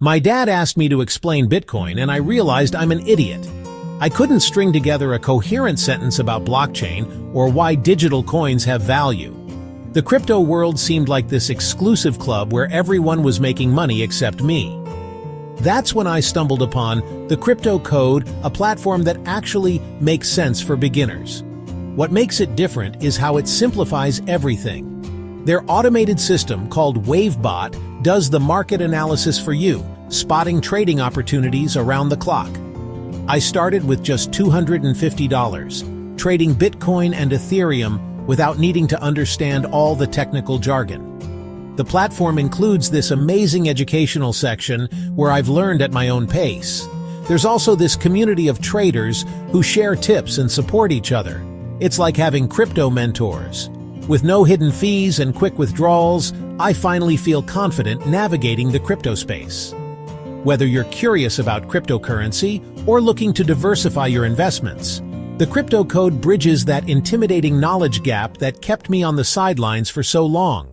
My dad asked me to explain Bitcoin, and I realized I'm an idiot. I couldn't string together a coherent sentence about blockchain or why digital coins have value. The crypto world seemed like this exclusive club where everyone was making money except me. That's when I stumbled upon the Crypto Code, a platform that actually makes sense for beginners. What makes it different is how it simplifies everything. Their automated system, called WaveBot, does the market analysis for you, spotting trading opportunities around the clock. I started with just $250, trading Bitcoin and Ethereum without needing to understand all the technical jargon. The platform includes this amazing educational section where I've learned at my own pace. There's also this community of traders who share tips and support each other. It's like having crypto mentors. With no hidden fees and quick withdrawals, I finally feel confident navigating the crypto space. Whether you're curious about cryptocurrency or looking to diversify your investments, the Crypto Code bridges that intimidating knowledge gap that kept me on the sidelines for so long.